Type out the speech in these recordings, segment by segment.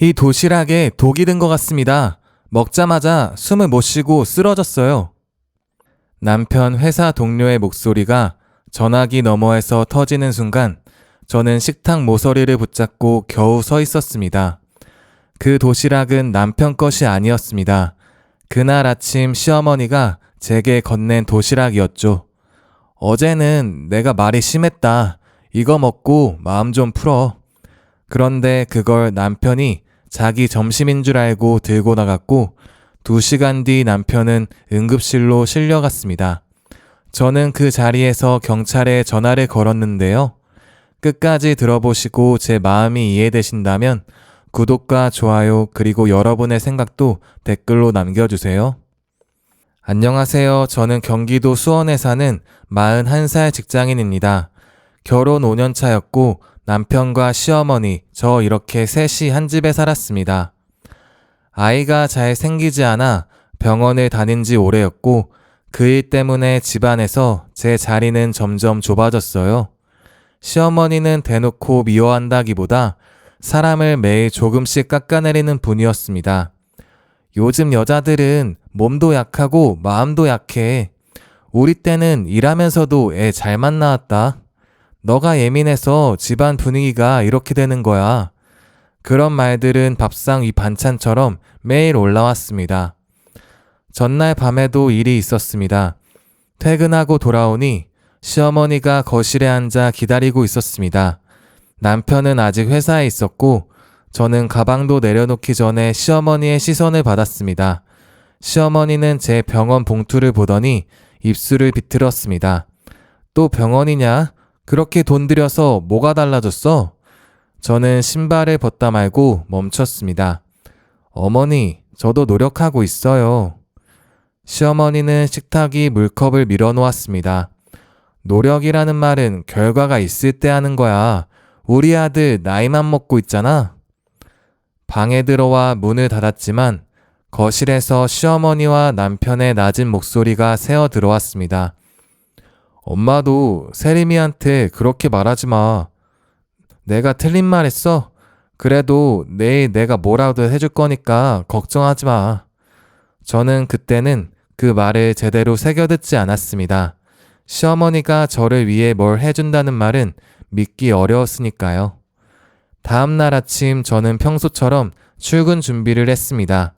이 도시락에 독이 든 것 같습니다. 먹자마자 숨을 못 쉬고 쓰러졌어요. 남편 회사 동료의 목소리가 전화기 너머에서 터지는 순간 저는 식탁 모서리를 붙잡고 겨우 서 있었습니다. 그 도시락은 남편 것이 아니었습니다. 그날 아침 시어머니가 제게 건넨 도시락이었죠. 어제는 내가 말이 심했다. 이거 먹고 마음 좀 풀어. 그런데 그걸 남편이 자기 점심인 줄 알고 들고 나갔고 2시간 뒤 남편은 응급실로 실려갔습니다. 저는 그 자리에서 경찰에 전화를 걸었는데요. 끝까지 들어보시고 제 마음이 이해되신다면 구독과 좋아요 그리고 여러분의 생각도 댓글로 남겨주세요. 안녕하세요. 저는 경기도 수원에 사는 41살 직장인입니다. 결혼 5년 차였고 남편과 시어머니, 저 이렇게 셋이 한 집에 살았습니다. 아이가 잘 생기지 않아 병원을 다닌 지 오래였고 그 일 때문에 집안에서 제 자리는 점점 좁아졌어요. 시어머니는 대놓고 미워한다기보다 사람을 매일 조금씩 깎아내리는 분이었습니다. 요즘 여자들은 몸도 약하고 마음도 약해. 우리 때는 일하면서도 애 잘만 낳았다. 너가 예민해서 집안 분위기가 이렇게 되는 거야. 그런 말들은 밥상 위 반찬처럼 매일 올라왔습니다. 전날 밤에도 일이 있었습니다. 퇴근하고 돌아오니 시어머니가 거실에 앉아 기다리고 있었습니다. 남편은 아직 회사에 있었고 저는 가방도 내려놓기 전에 시어머니의 시선을 받았습니다. 시어머니는 제 병원 봉투를 보더니 입술을 비틀었습니다. 또 병원이냐? 그렇게 돈 들여서 뭐가 달라졌어? 저는 신발을 벗다 말고 멈췄습니다. 어머니, 저도 노력하고 있어요. 시어머니는 식탁 위 물컵을 밀어놓았습니다. 노력이라는 말은 결과가 있을 때 하는 거야. 우리 아들 나이만 먹고 있잖아. 방에 들어와 문을 닫았지만 거실에서 시어머니와 남편의 낮은 목소리가 새어 들어왔습니다. 엄마도 세림이한테 그렇게 말하지 마. 내가 틀린 말 했어? 그래도 내일 내가 뭐라도 해줄 거니까 걱정하지 마. 저는 그때는 그 말을 제대로 새겨듣지 않았습니다. 시어머니가 저를 위해 뭘 해준다는 말은 믿기 어려웠으니까요. 다음 날 아침 저는 평소처럼 출근 준비를 했습니다.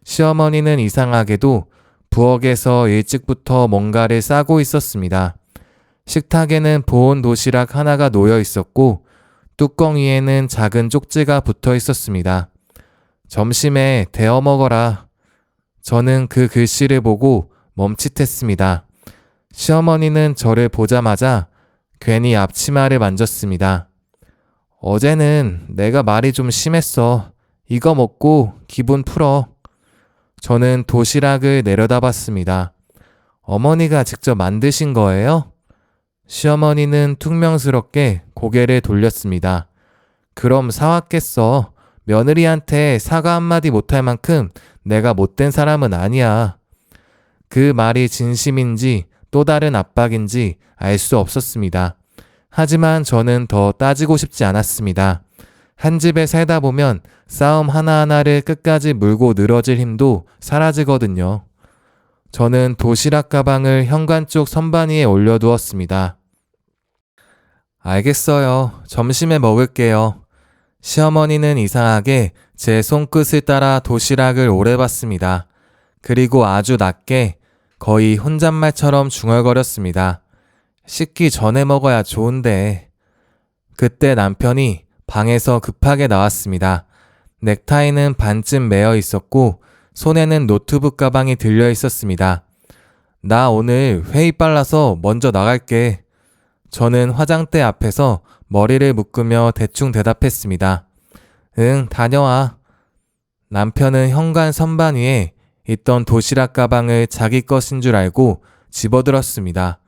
시어머니는 이상하게도 부엌에서 일찍부터 뭔가를 싸고 있었습니다. 식탁에는 보온 도시락 하나가 놓여 있었고 뚜껑 위에는 작은 쪽지가 붙어 있었습니다. 점심에 데워 먹어라. 저는 그 글씨를 보고 멈칫했습니다. 시어머니는 저를 보자마자 괜히 앞치마를 만졌습니다. 어제는 내가 말이 좀 심했어. 이거 먹고 기분 풀어. 저는 도시락을 내려다봤습니다. 어머니가 직접 만드신 거예요? 시어머니는 퉁명스럽게 고개를 돌렸습니다. 그럼 사왔겠어. 며느리한테 사과 한마디 못할 만큼 내가 못된 사람은 아니야. 그 말이 진심인지 또 다른 압박인지 알 수 없었습니다. 하지만 저는 더 따지고 싶지 않았습니다. 한 집에 살다 보면 싸움 하나하나를 끝까지 물고 늘어질 힘도 사라지거든요. 저는 도시락 가방을 현관 쪽 선반 위에 올려두었습니다. 알겠어요. 점심에 먹을게요. 시어머니는 이상하게 제 손끝을 따라 도시락을 오래 봤습니다. 그리고 아주 낮게 거의 혼잣말처럼 중얼거렸습니다. 씻기 전에 먹어야 좋은데. 그때 남편이 방에서 급하게 나왔습니다. 넥타이는 반쯤 매어 있었고 손에는 노트북 가방이 들려 있었습니다. 나 오늘 회의 빨라서 먼저 나갈게. 저는 화장대 앞에서 머리를 묶으며 대충 대답했습니다. 응, 다녀와. 남편은 현관 선반 위에 있던 도시락 가방을 자기 것인 줄 알고 집어들었습니다.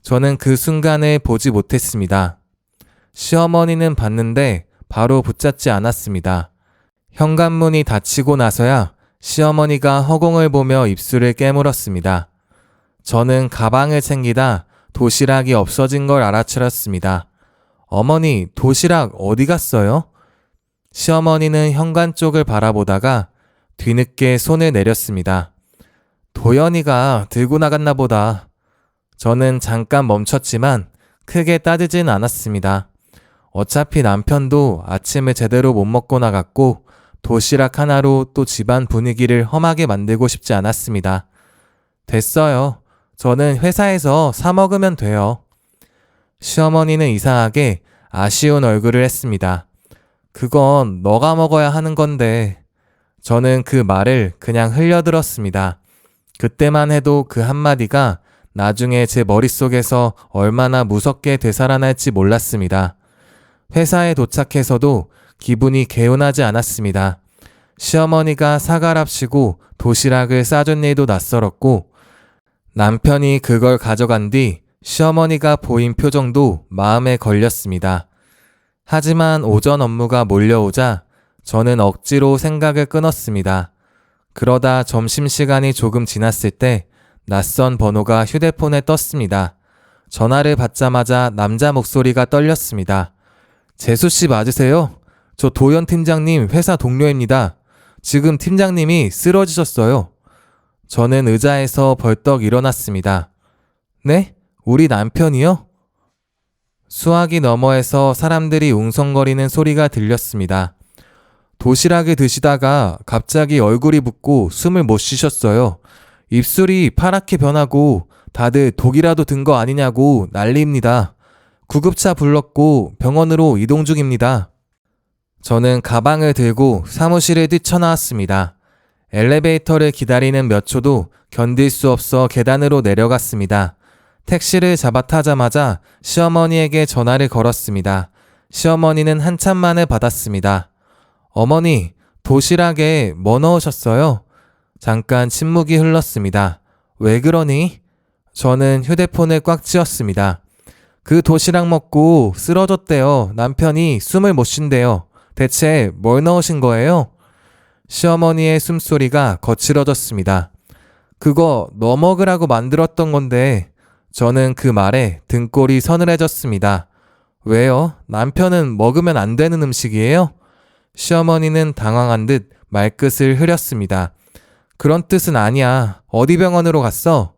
저는 그 순간을 보지 못했습니다. 시어머니는 봤는데 바로 붙잡지 않았습니다. 현관문이 닫히고 나서야 시어머니가 허공을 보며 입술을 깨물었습니다. 저는 가방을 챙기다 도시락이 없어진 걸 알아차렸습니다. 어머니, 도시락 어디 갔어요? 시어머니는 현관 쪽을 바라보다가 뒤늦게 손을 내렸습니다. 도연이가 들고 나갔나 보다. 저는 잠깐 멈췄지만 크게 따지진 않았습니다. 어차피 남편도 아침을 제대로 못 먹고 나갔고 도시락 하나로 또 집안 분위기를 험하게 만들고 싶지 않았습니다. 됐어요. 저는 회사에서 사 먹으면 돼요. 시어머니는 이상하게 아쉬운 얼굴을 했습니다. 그건 너가 먹어야 하는 건데. 저는 그 말을 그냥 흘려들었습니다. 그때만 해도 그 한마디가 나중에 제 머릿속에서 얼마나 무섭게 되살아날지 몰랐습니다. 회사에 도착해서도 기분이 개운하지 않았습니다. 시어머니가 사과랍시고 도시락을 싸준 일도 낯설었고 남편이 그걸 가져간 뒤 시어머니가 보인 표정도 마음에 걸렸습니다. 하지만 오전 업무가 몰려오자 저는 억지로 생각을 끊었습니다. 그러다 점심시간이 조금 지났을 때 낯선 번호가 휴대폰에 떴습니다. 전화를 받자마자 남자 목소리가 떨렸습니다. 재수씨 맞으세요? 저 도연 팀장님 회사 동료입니다. 지금 팀장님이 쓰러지셨어요. 저는 의자에서 벌떡 일어났습니다. 네? 우리 남편이요? 수화기 너머에서 사람들이 웅성거리는 소리가 들렸습니다. 도시락을 드시다가 갑자기 얼굴이 붓고 숨을 못 쉬셨어요. 입술이 파랗게 변하고 다들 독이라도 든 거 아니냐고 난리입니다. 구급차 불렀고 병원으로 이동 중입니다. 저는 가방을 들고 사무실에 뛰쳐나왔습니다. 엘리베이터를 기다리는 몇 초도 견딜 수 없어 계단으로 내려갔습니다. 택시를 잡아 타자마자 시어머니에게 전화를 걸었습니다. 시어머니는 한참 만에 받았습니다. 어머니, 도시락에 뭐 넣으셨어요? 잠깐 침묵이 흘렀습니다. 왜 그러니? 저는 휴대폰을 꽉 쥐었습니다. 그 도시락 먹고 쓰러졌대요. 남편이 숨을 못 쉰대요. 대체 뭘 넣으신 거예요? 시어머니의 숨소리가 거칠어졌습니다. 그거 너 먹으라고 만들었던 건데. 저는 그 말에 등골이 서늘해졌습니다. 왜요? 남편은 먹으면 안 되는 음식이에요? 시어머니는 당황한 듯 말끝을 흐렸습니다. 그런 뜻은 아니야. 어디 병원으로 갔어?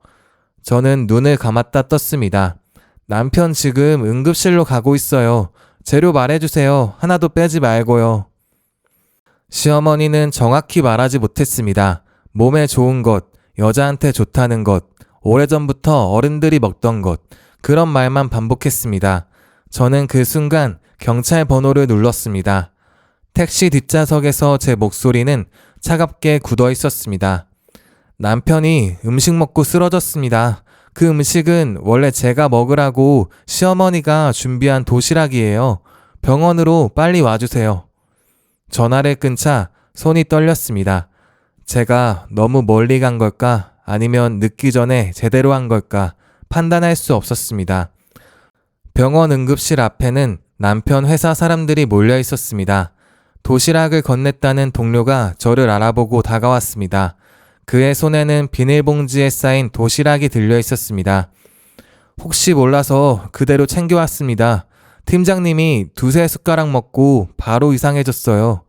저는 눈을 감았다 떴습니다. 남편 지금 응급실로 가고 있어요. 재료 말해주세요. 하나도 빼지 말고요. 시어머니는 정확히 말하지 못했습니다. 몸에 좋은 것, 여자한테 좋다는 것, 오래전부터 어른들이 먹던 것, 그런 말만 반복했습니다. 저는 그 순간 경찰 번호를 눌렀습니다. 택시 뒷좌석에서 제 목소리는 차갑게 굳어 있었습니다. 남편이 음식 먹고 쓰러졌습니다. 그 음식은 원래 제가 먹으라고 시어머니가 준비한 도시락이에요. 병원으로 빨리 와주세요. 전화를 끊자 손이 떨렸습니다. 제가 너무 멀리 간 걸까? 아니면 늦기 전에 제대로 한 걸까? 판단할 수 없었습니다. 병원 응급실 앞에는 남편 회사 사람들이 몰려 있었습니다. 도시락을 건넸다는 동료가 저를 알아보고 다가왔습니다. 그의 손에는 비닐봉지에 쌓인 도시락이 들려 있었습니다. 혹시 몰라서 그대로 챙겨왔습니다. 팀장님이 두세 숟가락 먹고 바로 이상해졌어요.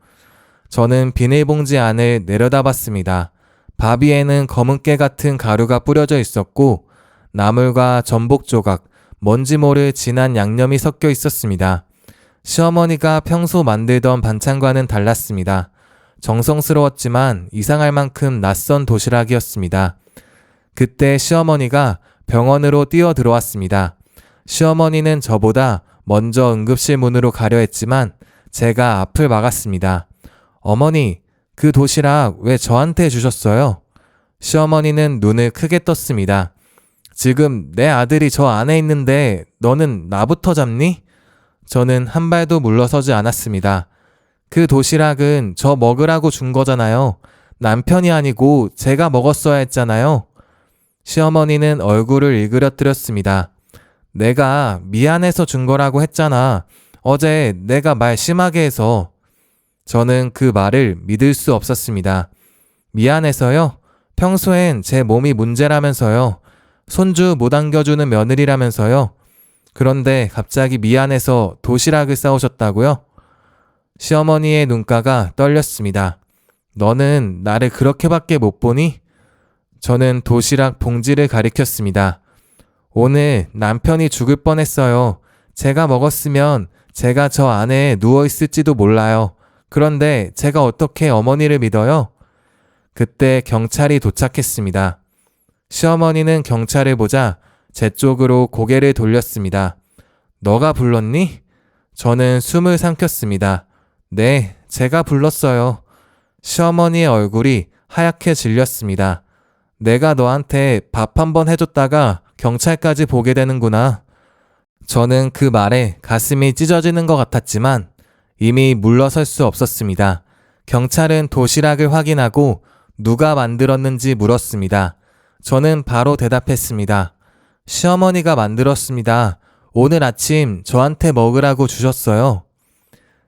저는 비닐봉지 안을 내려다봤습니다. 밥 위에는 검은깨 같은 가루가 뿌려져 있었고 나물과 전복 조각, 뭔지 모를 진한 양념이 섞여 있었습니다. 시어머니가 평소 만들던 반찬과는 달랐습니다. 정성스러웠지만 이상할 만큼 낯선 도시락이었습니다. 그때 시어머니가 병원으로 뛰어 들어왔습니다. 시어머니는 저보다 먼저 응급실 문으로 가려 했지만 제가 앞을 막았습니다. 어머니, 그 도시락 왜 저한테 주셨어요? 시어머니는 눈을 크게 떴습니다. 지금 내 아들이 저 안에 있는데 너는 나부터 잡니? 저는 한 발도 물러서지 않았습니다. 그 도시락은 저 먹으라고 준 거잖아요. 남편이 아니고 제가 먹었어야 했잖아요. 시어머니는 얼굴을 일그러뜨렸습니다. 내가 미안해서 준 거라고 했잖아. 어제 내가 말 심하게 해서. 저는 그 말을 믿을 수 없었습니다. 미안해서요? 평소엔 제 몸이 문제라면서요. 손주 못 안겨주는 며느리라면서요. 그런데 갑자기 미안해서 도시락을 싸오셨다고요? 시어머니의 눈가가 떨렸습니다. 너는 나를 그렇게밖에 못 보니? 저는 도시락 봉지를 가리켰습니다. 오늘 남편이 죽을 뻔했어요. 제가 먹었으면 제가 저 안에 누워있을지도 몰라요. 그런데 제가 어떻게 어머니를 믿어요? 그때 경찰이 도착했습니다. 시어머니는 경찰을 보자 제 쪽으로 고개를 돌렸습니다. 너가 불렀니? 저는 숨을 삼켰습니다. 네, 제가 불렀어요. 시어머니의 얼굴이 하얗게 질렸습니다. 내가 너한테 밥 한번 해줬다가 경찰까지 보게 되는구나. 저는 그 말에 가슴이 찢어지는 것 같았지만 이미 물러설 수 없었습니다. 경찰은 도시락을 확인하고 누가 만들었는지 물었습니다. 저는 바로 대답했습니다. 시어머니가 만들었습니다. 오늘 아침 저한테 먹으라고 주셨어요.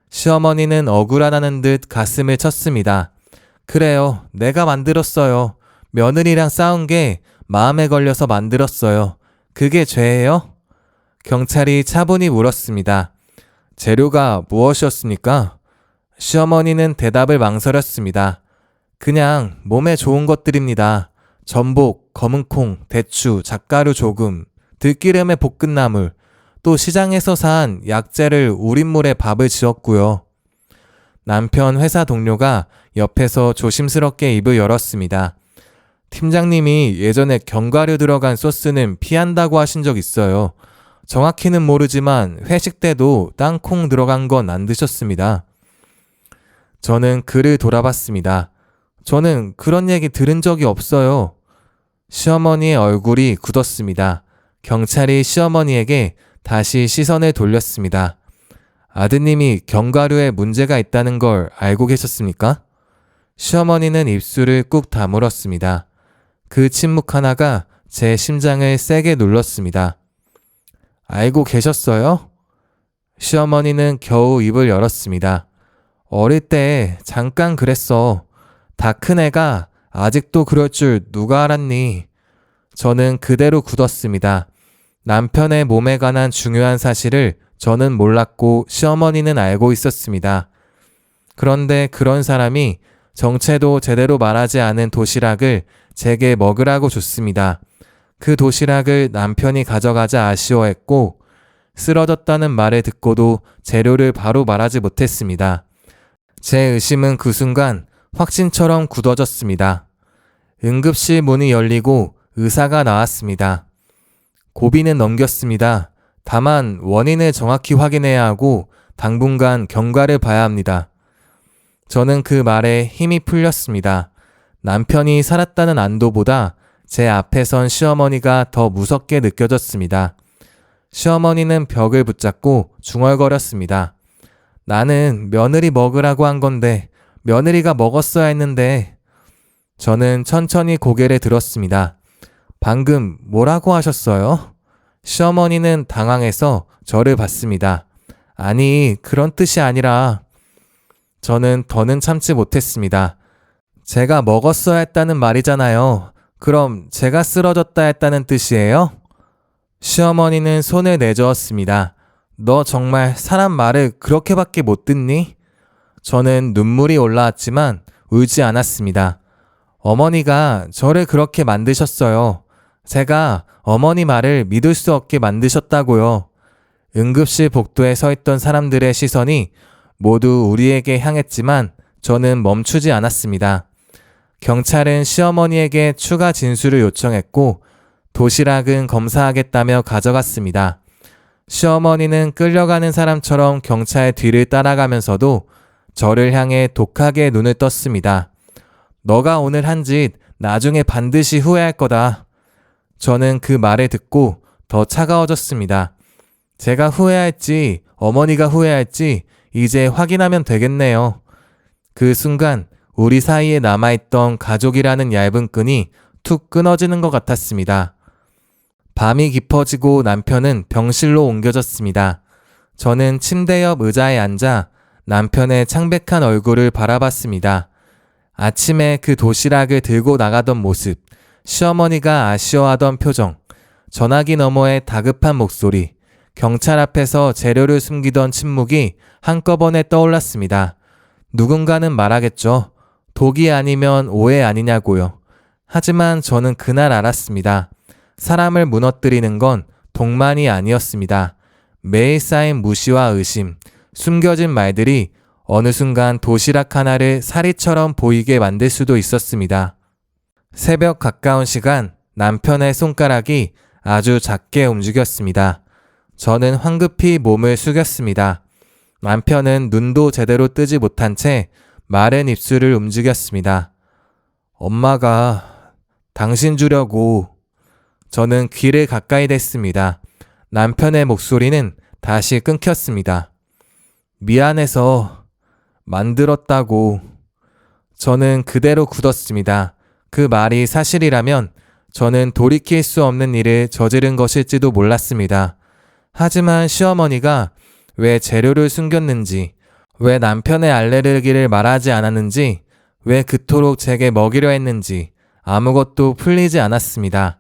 시어머니는 억울하다는 듯 가슴을 쳤습니다. 그래요, 내가 만들었어요. 며느리랑 싸운 게 마음에 걸려서 만들었어요. 그게 죄예요? 경찰이 차분히 물었습니다. 재료가 무엇이었습니까? 시어머니는 대답을 망설였습니다. 그냥 몸에 좋은 것들입니다. 전복, 검은콩, 대추, 잣가루 조금, 들기름에 볶은 나물, 또 시장에서 산 약재를 우린 물에 밥을 지었고요. 남편 회사 동료가 옆에서 조심스럽게 입을 열었습니다. 팀장님이 예전에 견과류 들어간 소스는 피한다고 하신 적 있어요. 정확히는 모르지만 회식 때도 땅콩 들어간 건 안 드셨습니다. 저는 그를 돌아봤습니다. 저는 그런 얘기 들은 적이 없어요. 시어머니의 얼굴이 굳었습니다. 경찰이 시어머니에게 다시 시선을 돌렸습니다. 아드님이 견과류에 문제가 있다는 걸 알고 계셨습니까? 시어머니는 입술을 꾹 다물었습니다. 그 침묵 하나가 제 심장을 세게 눌렀습니다. 알고 계셨어요? 시어머니는 겨우 입을 열었습니다. 어릴 때 잠깐 그랬어. 다 큰 애가 아직도 그럴 줄 누가 알았니? 저는 그대로 굳었습니다. 남편의 몸에 관한 중요한 사실을 저는 몰랐고 시어머니는 알고 있었습니다. 그런데 그런 사람이 정체도 제대로 말하지 않은 도시락을 제게 먹으라고 줬습니다. 그 도시락을 남편이 가져가자 아쉬워했고 쓰러졌다는 말을 듣고도 재료를 바로 말하지 못했습니다. 제 의심은 그 순간 확신처럼 굳어졌습니다. 응급실 문이 열리고 의사가 나왔습니다. 고비는 넘겼습니다. 다만 원인을 정확히 확인해야 하고 당분간 경과를 봐야 합니다. 저는 그 말에 힘이 풀렸습니다. 남편이 살았다는 안도보다 제 앞에 선 시어머니가 더 무섭게 느껴졌습니다. 시어머니는 벽을 붙잡고 중얼거렸습니다. 나는 며느리 먹으라고 한 건데 며느리가 먹었어야 했는데. 저는 천천히 고개를 들었습니다. 방금 뭐라고 하셨어요? 시어머니는 당황해서 저를 봤습니다. 아니, 그런 뜻이 아니라. 저는 더는 참지 못했습니다. 제가 먹었어야 했다는 말이잖아요. 그럼 제가 쓰러졌다 했다는 뜻이에요? 시어머니는 손을 내저었습니다. 너 정말 사람 말을 그렇게밖에 못 듣니? 저는 눈물이 올라왔지만 울지 않았습니다. 어머니가 저를 그렇게 만드셨어요. 제가 어머니 말을 믿을 수 없게 만드셨다고요. 응급실 복도에 서 있던 사람들의 시선이 모두 우리에게 향했지만 저는 멈추지 않았습니다. 경찰은 시어머니에게 추가 진술을 요청했고 도시락은 검사하겠다며 가져갔습니다. 시어머니는 끌려가는 사람처럼 경찰 뒤를 따라가면서도 저를 향해 독하게 눈을 떴습니다. 너가 오늘 한 짓 나중에 반드시 후회할 거다. 저는 그 말을 듣고 더 차가워졌습니다. 제가 후회할지 어머니가 후회할지 이제 확인하면 되겠네요. 그 순간 우리 사이에 남아있던 가족이라는 얇은 끈이 툭 끊어지는 것 같았습니다. 밤이 깊어지고 남편은 병실로 옮겨졌습니다. 저는 침대 옆 의자에 앉아 남편의 창백한 얼굴을 바라봤습니다. 아침에 그 도시락을 들고 나가던 모습, 시어머니가 아쉬워하던 표정, 전화기 너머의 다급한 목소리, 경찰 앞에서 재료를 숨기던 침묵이 한꺼번에 떠올랐습니다. 누군가는 말하겠죠. 독이 아니면 오해 아니냐고요. 하지만 저는 그날 알았습니다. 사람을 무너뜨리는 건 독만이 아니었습니다. 매일 쌓인 무시와 의심, 숨겨진 말들이 어느 순간 도시락 하나를 사리처럼 보이게 만들 수도 있었습니다. 새벽 가까운 시간 남편의 손가락이 아주 작게 움직였습니다. 저는 황급히 몸을 숙였습니다. 남편은 눈도 제대로 뜨지 못한 채 마른 입술을 움직였습니다. 엄마가 당신 주려고. 저는 귀를 가까이 댔습니다. 남편의 목소리는 다시 끊겼습니다. 미안해서 만들었다고. 저는 그대로 굳었습니다. 그 말이 사실이라면 저는 돌이킬 수 없는 일을 저지른 것일지도 몰랐습니다. 하지만 시어머니가 왜 재료를 숨겼는지, 왜 남편의 알레르기를 말하지 않았는지, 왜 그토록 제게 먹이려 했는지 아무것도 풀리지 않았습니다.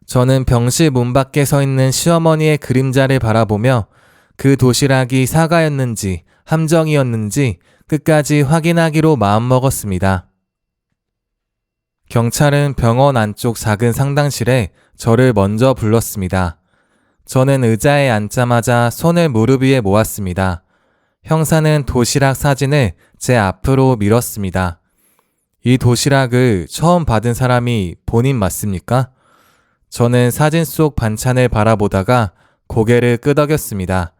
저는 병실 문 밖에 서 있는 시어머니의 그림자를 바라보며 그 도시락이 사과였는지 함정이었는지 끝까지 확인하기로 마음먹었습니다. 경찰은 병원 안쪽 작은 상담실에 저를 먼저 불렀습니다. 저는 의자에 앉자마자 손을 무릎 위에 모았습니다. 형사는 도시락 사진을 제 앞으로 밀었습니다. 이 도시락을 처음 받은 사람이 본인 맞습니까? 저는 사진 속 반찬을 바라보다가 고개를 끄덕였습니다.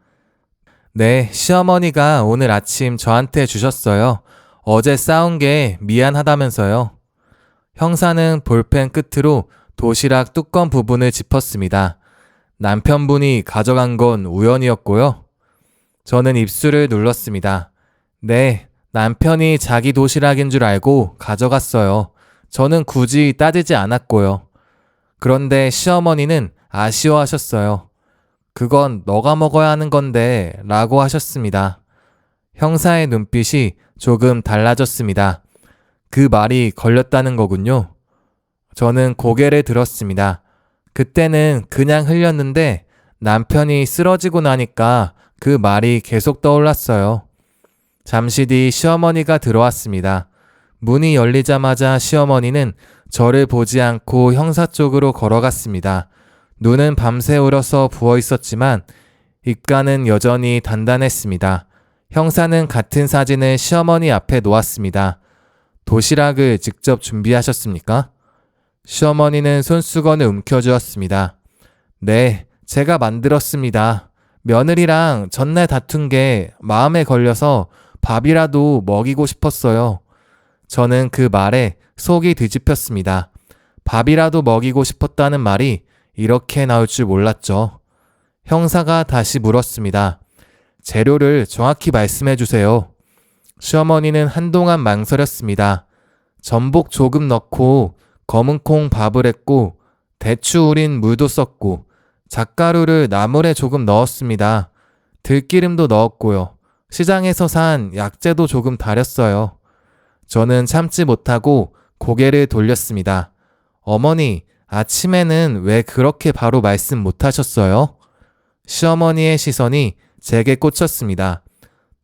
네, 시어머니가 오늘 아침 저한테 주셨어요. 어제 싸운 게 미안하다면서요. 형사는 볼펜 끝으로 도시락 뚜껑 부분을 짚었습니다. 남편분이 가져간 건 우연이었고요. 저는 입술을 눌렀습니다. 네, 남편이 자기 도시락인 줄 알고 가져갔어요. 저는 굳이 따지지 않았고요. 그런데 시어머니는 아쉬워하셨어요. 그건 너가 먹어야 하는 건데 라고 하셨습니다. 형사의 눈빛이 조금 달라졌습니다. 그 말이 걸렸다는 거군요. 저는 고개를 들었습니다. 그때는 그냥 흘렸는데 남편이 쓰러지고 나니까 그 말이 계속 떠올랐어요. 잠시 뒤 시어머니가 들어왔습니다. 문이 열리자마자 시어머니는 저를 보지 않고 형사 쪽으로 걸어갔습니다. 눈은 밤새 울어서 부어 있었지만 입가는 여전히 단단했습니다. 형사는 같은 사진을 시어머니 앞에 놓았습니다. 도시락을 직접 준비하셨습니까? 시어머니는 손수건을 움켜쥐었습니다. 네, 제가 만들었습니다. 며느리랑 전날 다툰 게 마음에 걸려서 밥이라도 먹이고 싶었어요. 저는 그 말에 속이 뒤집혔습니다. 밥이라도 먹이고 싶었다는 말이 이렇게 나올 줄 몰랐죠. 형사가 다시 물었습니다. 재료를 정확히 말씀해 주세요. 시어머니는 한동안 망설였습니다. 전복 조금 넣고 검은콩 밥을 했고 대추 우린 물도 썼고 잣가루를 나물에 조금 넣었습니다. 들기름도 넣었고요. 시장에서 산 약재도 조금 달였어요. 저는 참지 못하고 고개를 돌렸습니다. 어머니, 아침에는 왜 그렇게 바로 말씀 못하셨어요? 시어머니의 시선이 제게 꽂혔습니다.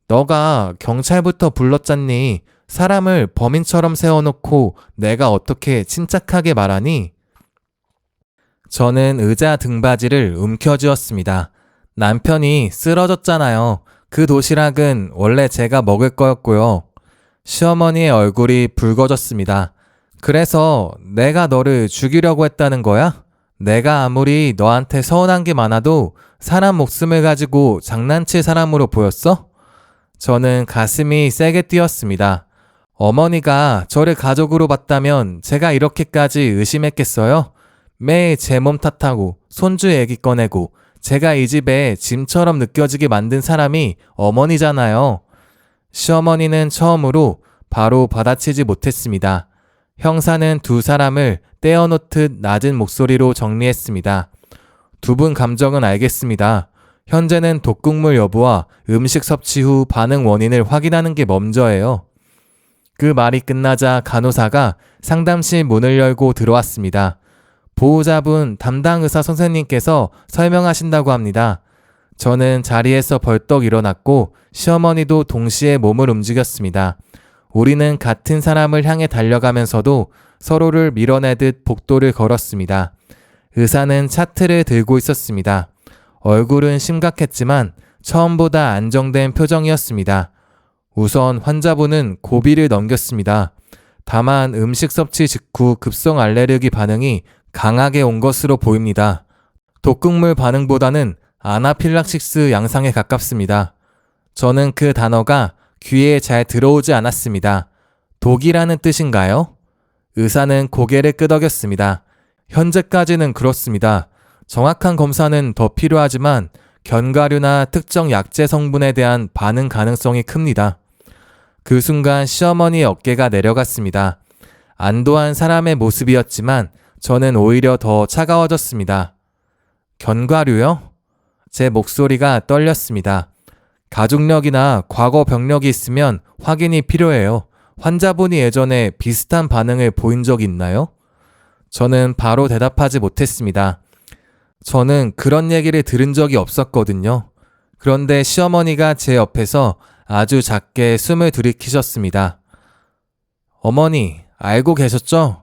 너가 경찰부터 불렀잖니. 사람을 범인처럼 세워놓고 내가 어떻게 침착하게 말하니? 저는 의자 등받이를 움켜쥐었습니다. 남편이 쓰러졌잖아요. 그 도시락은 원래 제가 먹을 거였고요. 시어머니의 얼굴이 붉어졌습니다. 그래서 내가 너를 죽이려고 했다는 거야? 내가 아무리 너한테 서운한 게 많아도 사람 목숨을 가지고 장난칠 사람으로 보였어? 저는 가슴이 세게 뛰었습니다. 어머니가 저를 가족으로 봤다면 제가 이렇게까지 의심했겠어요? 매일 제 몸 탓하고 손주 얘기 꺼내고 제가 이 집에 짐처럼 느껴지게 만든 사람이 어머니잖아요. 시어머니는 처음으로 바로 받아치지 못했습니다. 형사는 두 사람을 떼어놓듯 낮은 목소리로 정리했습니다. 두 분 감정은 알겠습니다. 현재는 독극물 여부와 음식 섭취 후 반응 원인을 확인하는 게 먼저예요. 그 말이 끝나자 간호사가 상담실 문을 열고 들어왔습니다. 보호자분 담당 의사 선생님께서 설명하신다고 합니다. 저는 자리에서 벌떡 일어났고 시어머니도 동시에 몸을 움직였습니다. 우리는 같은 사람을 향해 달려가면서도 서로를 밀어내듯 복도를 걸었습니다. 의사는 차트를 들고 있었습니다. 얼굴은 심각했지만 처음보다 안정된 표정이었습니다. 우선 환자분은 고비를 넘겼습니다. 다만 음식 섭취 직후 급성 알레르기 반응이 강하게 온 것으로 보입니다. 독극물 반응보다는 아나필락시스 양상에 가깝습니다. 저는 그 단어가 귀에 잘 들어오지 않았습니다. 독이라는 뜻인가요? 의사는 고개를 끄덕였습니다. 현재까지는 그렇습니다. 정확한 검사는 더 필요하지만 견과류나 특정 약재 성분에 대한 반응 가능성이 큽니다. 그 순간 시어머니의 어깨가 내려갔습니다. 안도한 사람의 모습이었지만 저는 오히려 더 차가워졌습니다. 견과류요? 제 목소리가 떨렸습니다. 가족력이나 과거 병력이 있으면 확인이 필요해요. 환자분이 예전에 비슷한 반응을 보인 적이 있나요? 저는 바로 대답하지 못했습니다. 저는 그런 얘기를 들은 적이 없었거든요. 그런데 시어머니가 제 옆에서 아주 작게 숨을 들이키셨습니다. 어머니, 알고 계셨죠?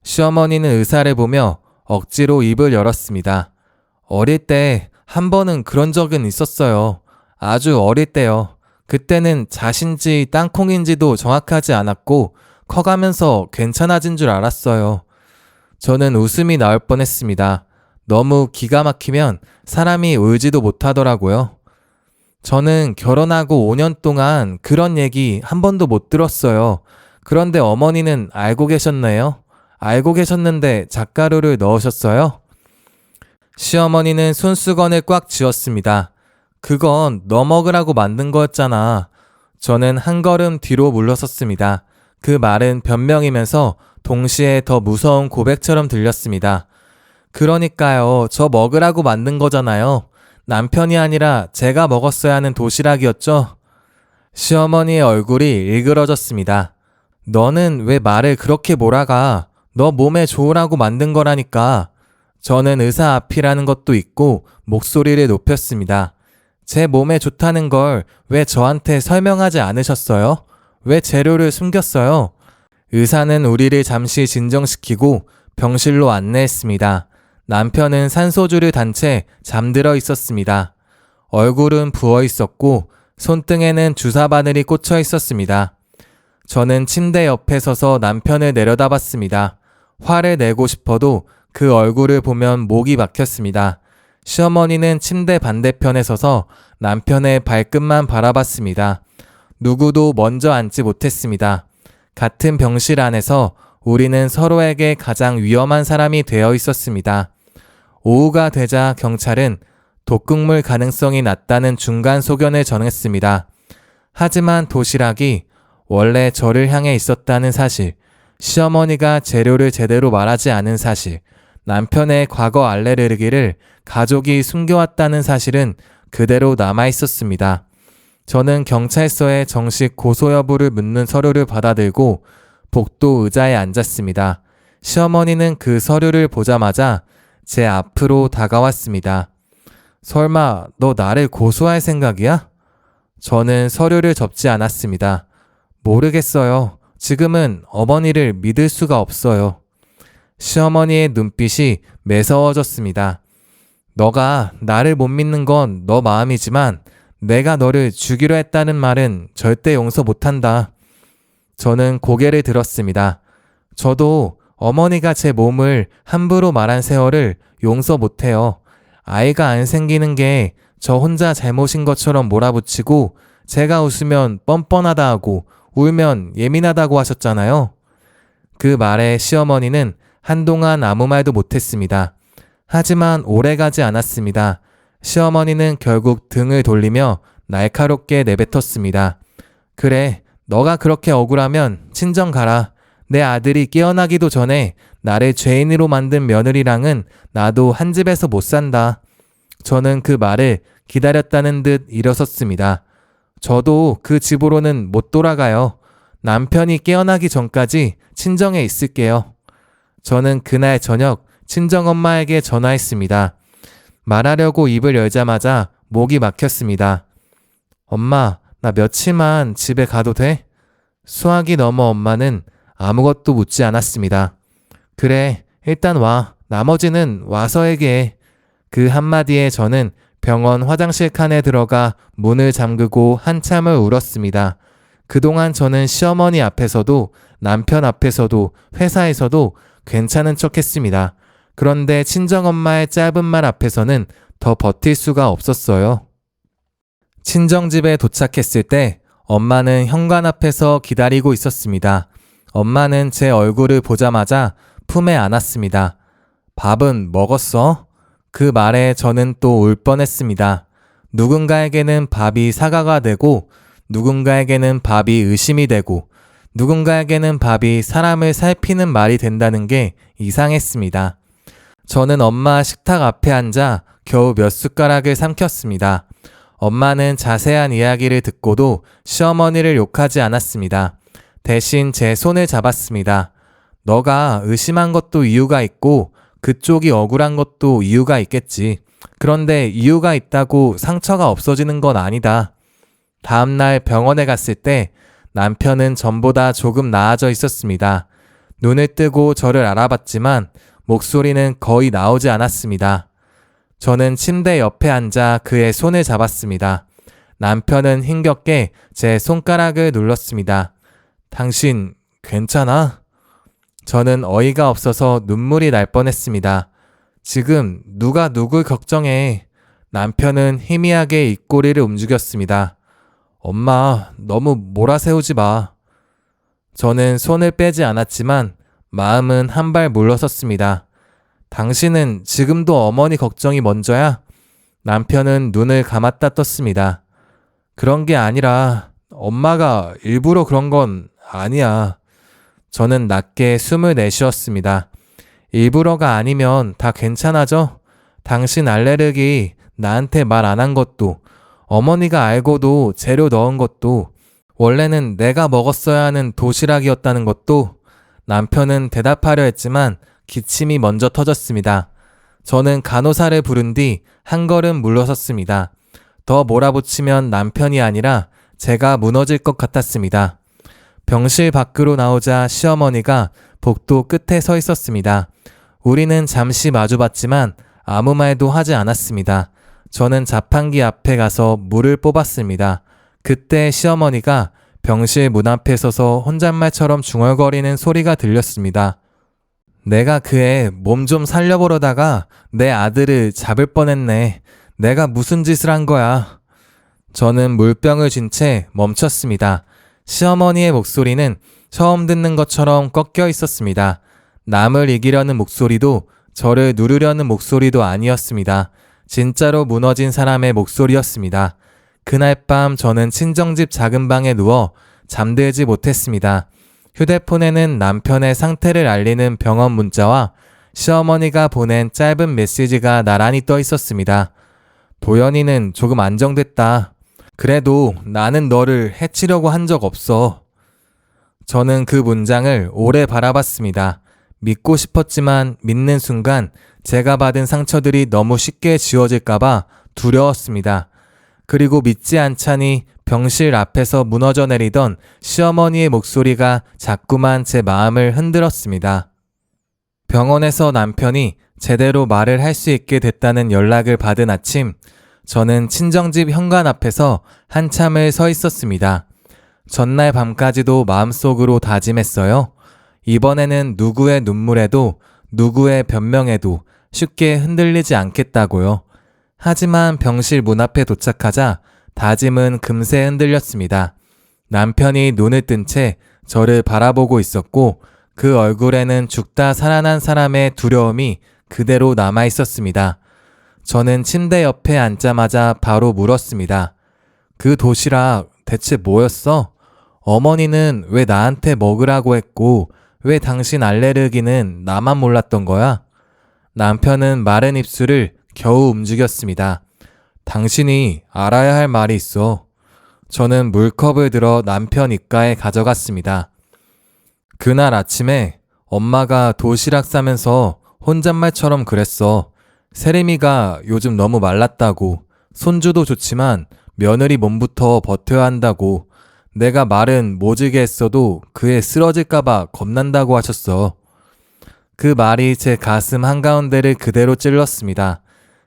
시어머니는 의사를 보며 억지로 입을 열었습니다. 어릴 때 한 번은 그런 적은 있었어요. 아주 어릴 때요. 그때는 잣인지 땅콩인지도 정확하지 않았고 커가면서 괜찮아진 줄 알았어요. 저는 웃음이 나올 뻔했습니다. 너무 기가 막히면 사람이 울지도 못하더라고요. 저는 결혼하고 5년 동안 그런 얘기 한 번도 못 들었어요. 그런데 어머니는 알고 계셨네요. 알고 계셨는데 잣가루를 넣으셨어요? 시어머니는 손수건을 꽉 쥐었습니다. 그건 너 먹으라고 만든 거였잖아. 저는 한 걸음 뒤로 물러섰습니다. 그 말은 변명이면서 동시에 더 무서운 고백처럼 들렸습니다. 그러니까요. 저 먹으라고 만든 거잖아요. 남편이 아니라 제가 먹었어야 하는 도시락이었죠. 시어머니의 얼굴이 일그러졌습니다. 너는 왜 말을 그렇게 몰아가? 너 몸에 좋으라고 만든 거라니까. 저는 의사 앞이라는 것도 있고 목소리를 높였습니다. 제 몸에 좋다는 걸 왜 저한테 설명하지 않으셨어요? 왜 재료를 숨겼어요? 의사는 우리를 잠시 진정시키고 병실로 안내했습니다. 남편은 산소주를 단 채 잠들어 있었습니다. 얼굴은 부어 있었고 손등에는 주사 바늘이 꽂혀 있었습니다. 저는 침대 옆에 서서 남편을 내려다봤습니다. 화를 내고 싶어도 그 얼굴을 보면 목이 막혔습니다. 시어머니는 침대 반대편에 서서 남편의 발끝만 바라봤습니다. 누구도 먼저 앉지 못했습니다. 같은 병실 안에서 우리는 서로에게 가장 위험한 사람이 되어 있었습니다. 오후가 되자 경찰은 독극물 가능성이 낮다는 중간 소견을 전했습니다. 하지만 도시락이 원래 저를 향해 있었다는 사실, 시어머니가 재료를 제대로 말하지 않은 사실, 남편의 과거 알레르기를 가족이 숨겨왔다는 사실은 그대로 남아 있었습니다. 저는 경찰서에 정식 고소 여부를 묻는 서류를 받아들고 복도 의자에 앉았습니다. 시어머니는 그 서류를 보자마자 제 앞으로 다가왔습니다. 설마 너 나를 고소할 생각이야? 저는 서류를 접지 않았습니다. 모르겠어요. 지금은 어머니를 믿을 수가 없어요. 시어머니의 눈빛이 매서워졌습니다. 너가 나를 못 믿는 건 너 마음이지만 내가 너를 죽이려 했다는 말은 절대 용서 못한다. 저는 고개를 들었습니다. 저도 어머니가 제 몸을 함부로 말한 세월을 용서 못해요. 아이가 안 생기는 게 저 혼자 잘못인 것처럼 몰아붙이고 제가 웃으면 뻔뻔하다 하고 울면 예민하다고 하셨잖아요. 그 말에 시어머니는 한동안 아무 말도 못했습니다. 하지만 오래가지 않았습니다. 시어머니는 결국 등을 돌리며 날카롭게 내뱉었습니다. 그래, 너가 그렇게 억울하면 친정 가라. 내 아들이 깨어나기도 전에 나를 죄인으로 만든 며느리랑은 나도 한 집에서 못 산다. 저는 그 말을 기다렸다는 듯 일어섰습니다. 저도 그 집으로는 못 돌아가요. 남편이 깨어나기 전까지 친정에 있을게요. 저는 그날 저녁 친정엄마에게 전화했습니다. 말하려고 입을 열자마자 목이 막혔습니다. 엄마, 나 며칠만 집에 가도 돼? 수학이 넘어 엄마는 아무것도 묻지 않았습니다. 그래, 일단 와. 나머지는 와서 얘기해. 그 한마디에 저는 병원 화장실 칸에 들어가 문을 잠그고 한참을 울었습니다. 그동안 저는 시어머니 앞에서도 남편 앞에서도 회사에서도 괜찮은 척 했습니다. 그런데 친정엄마의 짧은 말 앞에서는 더 버틸 수가 없었어요. 친정집에 도착했을 때 엄마는 현관 앞에서 기다리고 있었습니다. 엄마는 제 얼굴을 보자마자 품에 안았습니다. 밥은 먹었어? 그 말에 저는 또 울 뻔했습니다. 누군가에게는 밥이 사과가 되고 누군가에게는 밥이 의심이 되고 누군가에게는 밥이 사람을 살피는 말이 된다는 게 이상했습니다. 저는 엄마 식탁 앞에 앉아 겨우 몇 숟가락을 삼켰습니다. 엄마는 자세한 이야기를 듣고도 시어머니를 욕하지 않았습니다. 대신 제 손을 잡았습니다. 너가 의심한 것도 이유가 있고 그쪽이 억울한 것도 이유가 있겠지. 그런데 이유가 있다고 상처가 없어지는 건 아니다. 다음날 병원에 갔을 때 남편은 전보다 조금 나아져 있었습니다. 눈을 뜨고 저를 알아봤지만 목소리는 거의 나오지 않았습니다. 저는 침대 옆에 앉아 그의 손을 잡았습니다. 남편은 힘겹게 제 손가락을 눌렀습니다. 당신 괜찮아? 저는 어이가 없어서 눈물이 날 뻔했습니다. 지금 누가 누굴 걱정해. 남편은 희미하게 입꼬리를 움직였습니다. 엄마, 너무 몰아세우지 마. 저는 손을 빼지 않았지만 마음은 한 발 물러섰습니다. 당신은 지금도 어머니 걱정이 먼저야? 남편은 눈을 감았다 떴습니다. 그런 게 아니라 엄마가 일부러 그런 건 아니야. 저는 낮게 숨을 내쉬었습니다. 일부러가 아니면 다 괜찮아져? 당신 알레르기 나한테 말 안 한 것도 어머니가 알고도 재료 넣은 것도 원래는 내가 먹었어야 하는 도시락이었다는 것도 남편은 대답하려 했지만 기침이 먼저 터졌습니다. 저는 간호사를 부른 뒤 한 걸음 물러섰습니다. 더 몰아붙이면 남편이 아니라 제가 무너질 것 같았습니다. 병실 밖으로 나오자 시어머니가 복도 끝에 서 있었습니다. 우리는 잠시 마주봤지만 아무 말도 하지 않았습니다. 저는 자판기 앞에 가서 물을 뽑았습니다. 그때 시어머니가 병실 문 앞에 서서 혼잣말처럼 중얼거리는 소리가 들렸습니다. 내가 그 애 몸 좀 살려보려다가 내 아들을 잡을 뻔했네. 내가 무슨 짓을 한 거야. 저는 물병을 쥔 채 멈췄습니다. 시어머니의 목소리는 처음 듣는 것처럼 꺾여 있었습니다. 남을 이기려는 목소리도 저를 누르려는 목소리도 아니었습니다. 진짜로 무너진 사람의 목소리였습니다. 그날 밤 저는 친정집 작은 방에 누워 잠들지 못했습니다. 휴대폰에는 남편의 상태를 알리는 병원 문자와 시어머니가 보낸 짧은 메시지가 나란히 떠 있었습니다. 도연이는 조금 안정됐다. 그래도 나는 너를 해치려고 한 적 없어. 저는 그 문장을 오래 바라봤습니다. 믿고 싶었지만 믿는 순간 제가 받은 상처들이 너무 쉽게 지워질까봐 두려웠습니다. 그리고 믿지 않자니 병실 앞에서 무너져 내리던 시어머니의 목소리가 자꾸만 제 마음을 흔들었습니다. 병원에서 남편이 제대로 말을 할 수 있게 됐다는 연락을 받은 아침, 저는 친정집 현관 앞에서 한참을 서 있었습니다. 전날 밤까지도 마음속으로 다짐했어요. 이번에는 누구의 눈물에도 누구의 변명에도 쉽게 흔들리지 않겠다고요. 하지만 병실 문 앞에 도착하자 다짐은 금세 흔들렸습니다. 남편이 눈을 뜬 채 저를 바라보고 있었고 그 얼굴에는 죽다 살아난 사람의 두려움이 그대로 남아 있었습니다. 저는 침대 옆에 앉자마자 바로 물었습니다. 그 도시락 대체 뭐였어? 어머니는 왜 나한테 먹으라고 했고 왜 당신 알레르기는 나만 몰랐던 거야? 남편은 마른 입술을 겨우 움직였습니다. 당신이 알아야 할 말이 있어. 저는 물컵을 들어 남편 입가에 가져갔습니다. 그날 아침에 엄마가 도시락 싸면서 혼잣말처럼 그랬어. 세림이가 요즘 너무 말랐다고, 손주도 좋지만 며느리 몸부터 버텨야 한다고, 내가 말은 모지게 했어도 그애 쓰러질까봐 겁난다고 하셨어. 그 말이 제 가슴 한가운데를 그대로 찔렀습니다.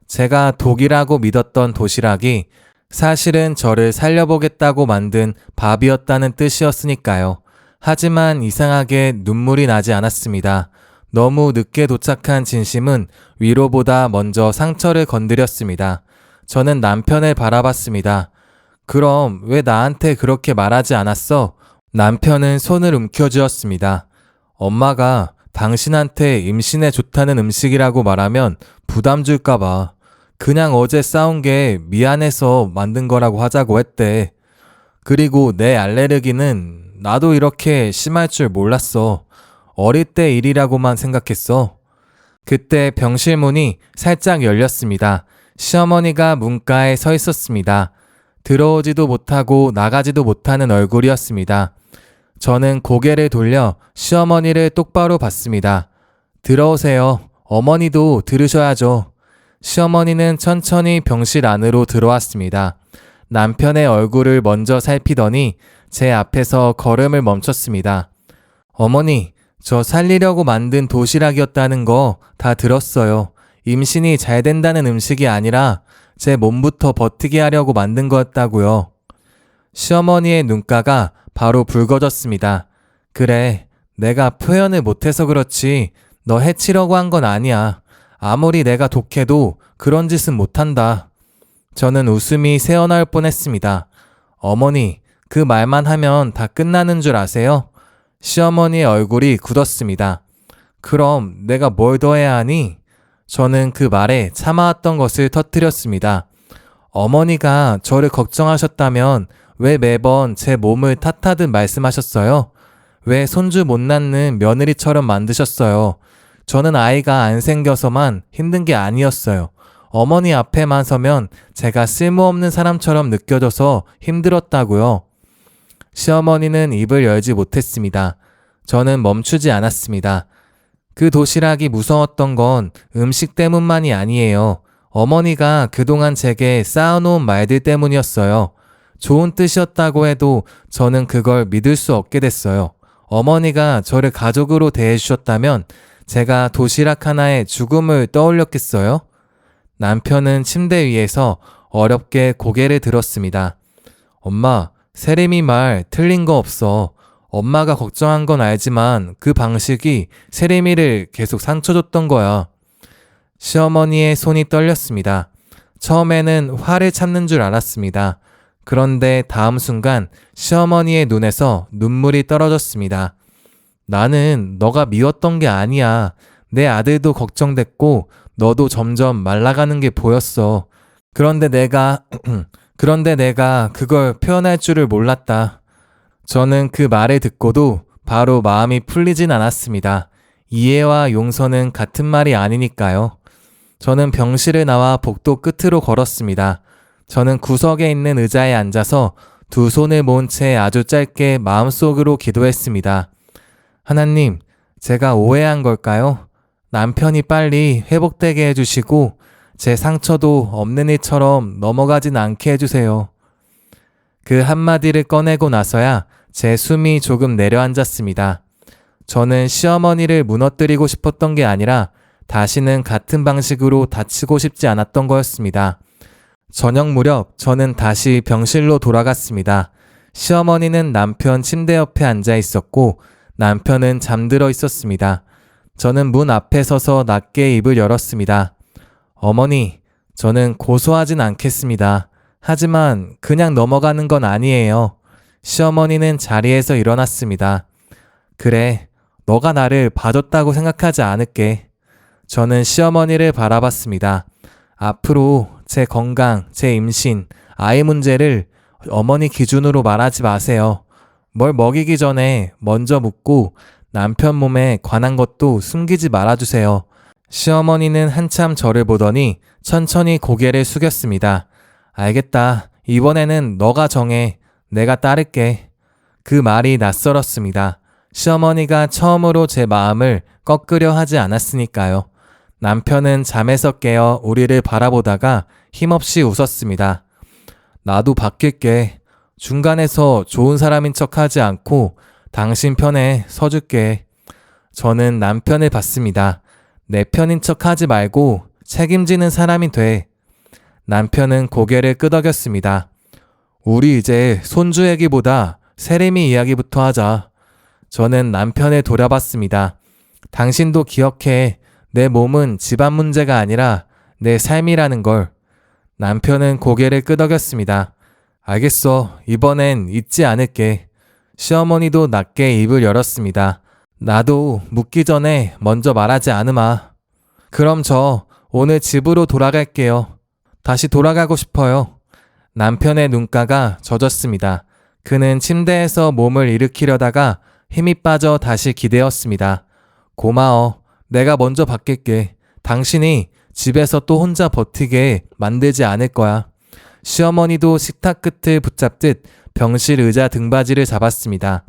제가 독이라고 믿었던 도시락이 사실은 저를 살려보겠다고 만든 밥이었다는 뜻이었으니까요. 하지만 이상하게 눈물이 나지 않았습니다. 너무 늦게 도착한 진심은 위로보다 먼저 상처를 건드렸습니다. 저는 남편을 바라봤습니다. 그럼 왜 나한테 그렇게 말하지 않았어? 남편은 손을 움켜쥐었습니다. 엄마가 당신한테 임신에 좋다는 음식이라고 말하면 부담 줄까봐. 그냥 어제 싸운 게 미안해서 만든 거라고 하자고 했대. 그리고 내 알레르기는 나도 이렇게 심할 줄 몰랐어. 어릴 때 일이라고만 생각했어. 그때 병실 문이 살짝 열렸습니다. 시어머니가 문가에 서 있었습니다. 들어오지도 못하고 나가지도 못하는 얼굴이었습니다. 저는 고개를 돌려 시어머니를 똑바로 봤습니다. 들어오세요. 어머니도 들으셔야죠. 시어머니는 천천히 병실 안으로 들어왔습니다. 남편의 얼굴을 먼저 살피더니 제 앞에서 걸음을 멈췄습니다. 어머니, 저 살리려고 만든 도시락이었다는 거 다 들었어요. 임신이 잘 된다는 음식이 아니라 제 몸부터 버티게 하려고 만든 거였다고요. 시어머니의 눈가가 바로 붉어졌습니다. 그래, 내가 표현을 못해서 그렇지 너 해치려고 한 건 아니야. 아무리 내가 독해도 그런 짓은 못한다. 저는 웃음이 새어나올 뻔했습니다. 어머니, 그 말만 하면 다 끝나는 줄 아세요? 시어머니의 얼굴이 굳었습니다. 그럼 내가 뭘 더 해야 하니? 저는 그 말에 참아왔던 것을 터뜨렸습니다. 어머니가 저를 걱정하셨다면 왜 매번 제 몸을 탓하듯 말씀하셨어요? 왜 손주 못 낳는 며느리처럼 만드셨어요? 저는 아이가 안 생겨서만 힘든 게 아니었어요. 어머니 앞에만 서면 제가 쓸모없는 사람처럼 느껴져서 힘들었다고요. 시어머니는 입을 열지 못했습니다. 저는 멈추지 않았습니다. 그 도시락이 무서웠던 건 음식 때문만이 아니에요. 어머니가 그동안 제게 쌓아놓은 말들 때문이었어요. 좋은 뜻이었다고 해도 저는 그걸 믿을 수 없게 됐어요. 어머니가 저를 가족으로 대해주셨다면 제가 도시락 하나에 죽음을 떠올렸겠어요? 남편은 침대 위에서 어렵게 고개를 들었습니다. 엄마, 세림이 말 틀린 거 없어. 엄마가 걱정한 건 알지만 그 방식이 세림이를 계속 상처 줬던 거야. 시어머니의 손이 떨렸습니다. 처음에는 화를 참는 줄 알았습니다. 그런데 다음 순간 시어머니의 눈에서 눈물이 떨어졌습니다. 나는 너가 미웠던 게 아니야. 내 아들도 걱정됐고 너도 점점 말라가는 게 보였어. 그런데 내가 그걸 표현할 줄을 몰랐다. 저는 그 말을 듣고도 바로 마음이 풀리진 않았습니다. 이해와 용서는 같은 말이 아니니까요. 저는 병실을 나와 복도 끝으로 걸었습니다. 저는 구석에 있는 의자에 앉아서 두 손을 모은 채 아주 짧게 마음속으로 기도했습니다. 하나님, 제가 오해한 걸까요? 남편이 빨리 회복되게 해주시고 제 상처도 없는 일처럼 넘어가진 않게 해주세요. 그 한마디를 꺼내고 나서야 제 숨이 조금 내려앉았습니다. 저는 시어머니를 무너뜨리고 싶었던 게 아니라 다시는 같은 방식으로 다치고 싶지 않았던 거였습니다. 저녁 무렵 저는 다시 병실로 돌아갔습니다. 시어머니는 남편 침대 옆에 앉아 있었고 남편은 잠들어 있었습니다. 저는 문 앞에 서서 낮게 입을 열었습니다. 어머니, 저는 고소하진 않겠습니다. 하지만 그냥 넘어가는 건 아니에요. 시어머니는 자리에서 일어났습니다. 그래, 너가 나를 봐줬다고 생각하지 않을게. 저는 시어머니를 바라봤습니다. 앞으로 제 건강, 제 임신, 아이 문제를 어머니 기준으로 말하지 마세요. 뭘 먹이기 전에 먼저 묻고 남편 몸에 관한 것도 숨기지 말아주세요. 시어머니는 한참 저를 보더니 천천히 고개를 숙였습니다. 알겠다. 이번에는 너가 정해. 내가 따를게. 그 말이 낯설었습니다. 시어머니가 처음으로 제 마음을 꺾으려 하지 않았으니까요. 남편은 잠에서 깨어 우리를 바라보다가 힘없이 웃었습니다. 나도 바뀔게. 중간에서 좋은 사람인 척 하지 않고 당신 편에 서줄게. 저는 남편을 봤습니다. 내 편인 척 하지 말고 책임지는 사람이 돼. 남편은 고개를 끄덕였습니다. 우리 이제 손주 얘기보다 세림이 이야기부터 하자. 저는 남편을 돌아봤습니다. 당신도 기억해. 내 몸은 집안 문제가 아니라 내 삶이라는 걸. 남편은 고개를 끄덕였습니다. 알겠어. 이번엔 잊지 않을게. 시어머니도 낮게 입을 열었습니다. 나도 묻기 전에 먼저 말하지 않으마. 그럼 저 오늘 집으로 돌아갈게요. 다시 돌아가고 싶어요. 남편의 눈가가 젖었습니다. 그는 침대에서 몸을 일으키려다가 힘이 빠져 다시 기대었습니다. 고마워. 내가 먼저 바뀔게. 당신이 집에서 또 혼자 버티게 만들지 않을 거야. 시어머니도 식탁 끝을 붙잡듯 병실 의자 등받이를 잡았습니다.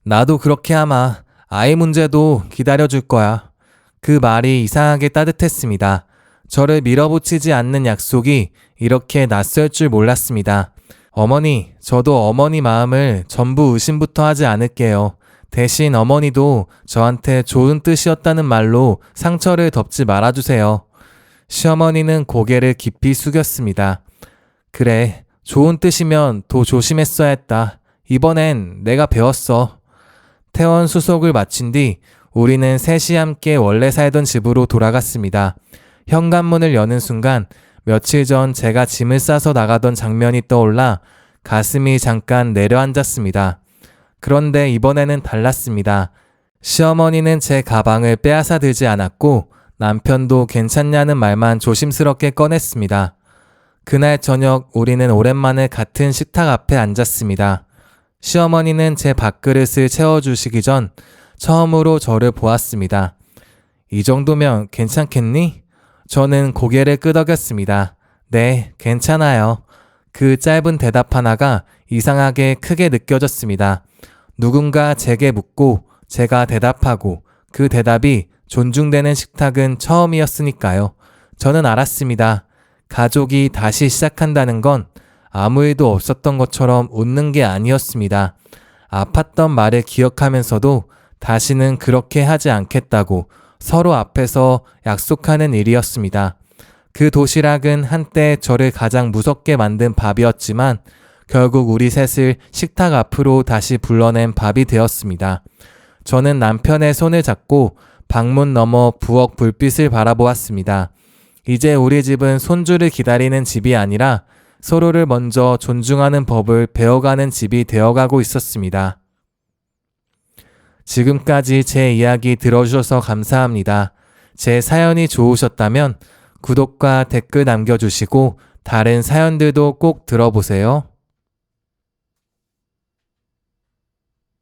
나도 그렇게 하마. 아이 문제도 기다려줄 거야. 그 말이 이상하게 따뜻했습니다. 저를 밀어붙이지 않는 약속이 이렇게 낯설 줄 몰랐습니다. 어머니, 저도 어머니 마음을 전부 의심부터 하지 않을게요. 대신 어머니도 저한테 좋은 뜻이었다는 말로 상처를 덮지 말아주세요. 시어머니는 고개를 깊이 숙였습니다. 그래, 좋은 뜻이면 더 조심했어야 했다. 이번엔 내가 배웠어. 퇴원 수속을 마친 뒤 우리는 셋이 함께 원래 살던 집으로 돌아갔습니다. 현관문을 여는 순간 며칠 전 제가 짐을 싸서 나가던 장면이 떠올라 가슴이 잠깐 내려앉았습니다. 그런데 이번에는 달랐습니다. 시어머니는 제 가방을 빼앗아 들지 않았고 남편도 괜찮냐는 말만 조심스럽게 꺼냈습니다. 그날 저녁 우리는 오랜만에 같은 식탁 앞에 앉았습니다. 시어머니는 제 밥그릇을 채워주시기 전 처음으로 저를 보았습니다. 이 정도면 괜찮겠니? 저는 고개를 끄덕였습니다. 네, 괜찮아요. 그 짧은 대답 하나가 이상하게 크게 느껴졌습니다. 누군가 제게 묻고 제가 대답하고 그 대답이 존중되는 식탁은 처음이었으니까요. 저는 알았습니다. 가족이 다시 시작한다는 건 아무 일도 없었던 것처럼 웃는 게 아니었습니다. 아팠던 말을 기억하면서도 다시는 그렇게 하지 않겠다고 서로 앞에서 약속하는 일이었습니다. 그 도시락은 한때 저를 가장 무섭게 만든 밥이었지만 결국 우리 셋을 식탁 앞으로 다시 불러낸 밥이 되었습니다. 저는 남편의 손을 잡고 방문 너머 부엌 불빛을 바라보았습니다. 이제 우리 집은 손주를 기다리는 집이 아니라 서로를 먼저 존중하는 법을 배워가는 집이 되어가고 있었습니다. 지금까지 제 이야기 들어주셔서 감사합니다. 제 사연이 좋으셨다면 구독과 댓글 남겨주시고 다른 사연들도 꼭 들어보세요.